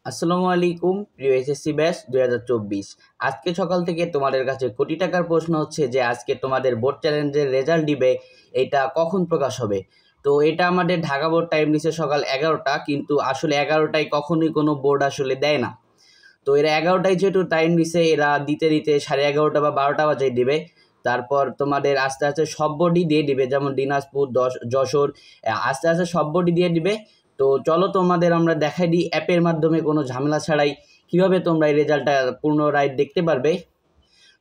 আসসালামু আলাইকুম প্রিয় এসএসসি ব্যাচ 2024। আজকে সকাল থেকে তোমাদের কাছে কোটি টাকার প্রশ্ন হচ্ছে যে আজকে তোমাদের বোর্ড চ্যালেঞ্জের রেজাল্ট দিবে, এটা কখন প্রকাশ হবে। তো এটা আমাদের ঢাকা বোর্ড টাইম দিচ্ছে সকাল 11টা, কিন্তু আসলে 11টায় কখনোই কোনো বোর্ড আসলে দেয় না। তো এরা 11টায় যেহেতু টাইম দিছে, এরা দিতে দিতে 11:30 বা 12টা বাজায় দিবে। তারপর তোমাদের আস্তে আস্তে সব বোর্ডই দিয়ে দিবে, যেমন দিনাজপুর, যশোর, আস্তে আস্তে সব বোর্ডই দিয়ে দিবে। তো চলো তোমাদের আমরা দেখাই দিই অ্যাপের মাধ্যমে কোনো ঝামেলা ছাড়াই কীভাবে তোমরা এই রেজাল্টটা পুনরায় দেখতে পারবে।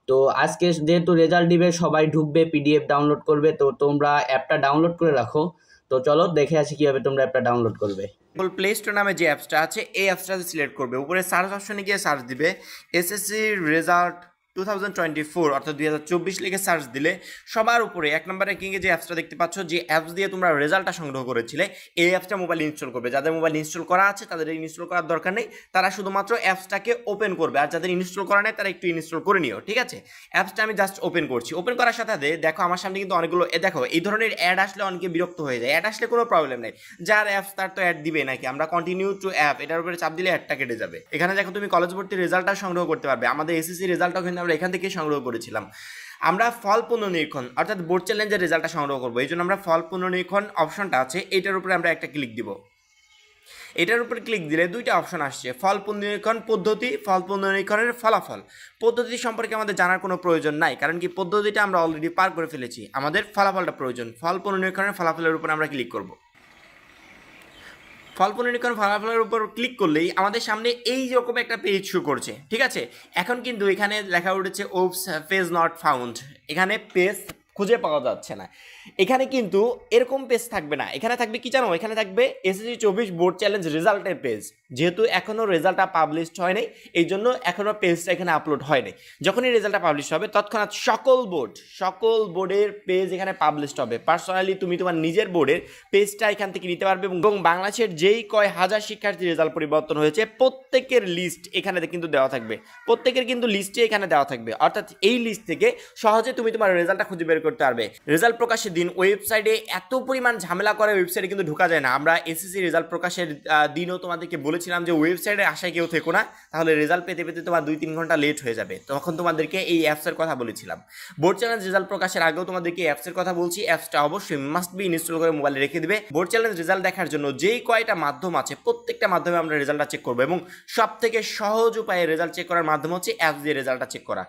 তো আজকে যেহেতু রেজাল্ট দিবে, সবাই ঢুকবে, পিডিএফ ডাউনলোড করবে, তো তোমরা অ্যাপটা ডাউনলোড করে রাখো। তো চলো দেখে আসি কীভাবে তোমরা অ্যাপটা ডাউনলোড করবে। গুগল প্লে স্টোর নামে যে অ্যাপসটা আছে এই অ্যাপসটাতে সিলেক্ট করবে, উপরে সার্চ অপশনে গিয়ে সার্চ দিবে এসএসসি রেজাল্ট 2024 অর্থাৎ 2024 লিখে সার্চ দিলে সবার উপরে এক নম্বরে র্যাঙ্কিংয়ে যে অ্যাপসটা দেখতে পাচ্ছ, যে অ্যাপস দিয়ে তোমরা রেজাল্টটা সংগ্রহ করেছিলে, এই অ্যাপসটা মোবাইল ইনস্টল করবে। যাদের মোবাইল ইনস্টল করা আছে তাদের ইনস্টল করার দরকার নেই, তারা শুধুমাত্র অ্যাপসটাকে ওপেন করবে। আর যাদের ইনস্টল করা নেই তারা একটু ইনস্টল করে নিও, ঠিক আছে। অ্যাপসটা আমি জাস্ট ওপেন করছি। ওপেন করার সাথে সাথে দেখো আমার সামনে কিন্তু অনেকগুলো দেখো এই ধরনের অ্যাড আসলে অনেকে বিরক্ত হয়ে যায়। অ্যাড আসলে কোনো প্রবলেম নেই, যার অ্যাপস তার তো অ্যাড দিবে নাকি, আমরা কন্টিনিউ টু অ্যাপ এটার উপরে চাপ দিলে অ্যাডটা কেটে যাবে। এখানে দেখো তুমি কলেজ ভর্তির রেজাল্টটা সংগ্রহ করতে পারবে। আমাদের এসএসসি রেজাল্টটাও কিন্তু আমরা এখান থেকে সংগ্রহ করেছিলাম। আমরা ফল পুনর্নিরীক্ষণ অর্থাৎ বোর্ড চ্যালেঞ্জের রেজাল্টটা সংগ্রহ করবো, এই জন্য আমরা ফল পুনর্নিরীক্ষণ অপশনটা আছে এটার উপরে আমরা একটা ক্লিক দিব। এটার উপর ক্লিক দিলে দুইটা অপশন আসছে, ফল পুনর্নিরীক্ষণ পদ্ধতি, ফল পুনর্নিরীক্ষণের ফলাফল। পদ্ধতি সম্পর্কে আমাদের জানার কোনো প্রয়োজন নাই, কারণ কি পদ্ধতিটা আমরা অলরেডি পার করে ফেলেছি। আমাদের ফলাফলটা প্রয়োজন। ফল পুনর্নিরীক্ষণের ফলাফলের উপর আমরা ক্লিক করব। ফল পুনর্নিরীক্ষণ ফলাফলের উপর ক্লিক করলেই আমাদের সামনে এই রকম একটা পেজ শো করছে, ঠিক আছে। এখন কিন্তু এখানে লেখা উঠেছে ওপস পেজ নট ফাউন্ড, এখানে পেজ খুঁজে পাওয়া যাচ্ছে না। এখানে কিন্তু এরকম পেজ থাকবে না, এখানে থাকবে কি জানো, এখানে থাকবে এসএসসি 24 বোর্ড চ্যালেঞ্জ রেজাল্টের পেজ। যেহেতু এখনও রেজাল্টটা পাবলিশড হয় নাই, এই জন্য এখনও পেজটা এখানে আপলোড হয় নাই। যখনই রেজাল্টটা পাবলিশ হবে তৎক্ষণাৎ সকল বোর্ডের পেজ এখানে পাবলিশড হবে। পার্সোনালি তুমি তোমার নিজের বোর্ডের পেজটা এখান থেকে নিতে পারবে, এবং বাংলাদেশের যেই কয় হাজার শিক্ষার্থী রেজাল্ট পরিবর্তন হয়েছে প্রত্যেকের লিস্ট এখানে কিন্তু দেওয়া থাকবে। প্রত্যেকের কিন্তু লিস্টে এখানে দেওয়া থাকবে, অর্থাৎ এই লিস্ট থেকে সহজে তুমি তোমার রেজাল্টটা খুঁজে বের করতে পারবে। রেজাল্ট প্রকাশের দিন ওয়েবসাইটে এত পরিমাণ ঝামেলা করে, ওয়েবসাইটে কিন্তু ঢোকা যায় না। আমরা এসএসসি রেজাল্ট প্রকাশের দিনও তোমাদেরকে বলেছিলাম যে ওয়েবসাইটে আশায় কেউ থেকো না, তাহলে রেজাল্ট পেতে পেতে তোমার 2-3 ঘন্টা লেট হয়ে যাবে। তখন তোমাদেরকে এই অ্যাপসের কথা বলেছিলাম। বোর্ড চ্যালেঞ্জ রেজাল্ট প্রকাশের আগেও তোমাদেরকে অ্যাপসের কথা বলছি। অ্যাপসটা অবশ্যই মাস্ট বি ইনস্টল করে মোবাইলে রেখে দিবে। বোর্ড চ্যালেঞ্জ রেজাল্ট দেখার জন্য যেই কয়টা মাধ্যম আছে প্রত্যেকটা মাধ্যমে আমরা রেজাল্টটা চেক করবো, এবং সব থেকে সহজ উপায়ে রেজাল্ট চেক করার মাধ্যম হচ্ছে অ্যাপস দিয়ে রেজাল্টটা চেক করা।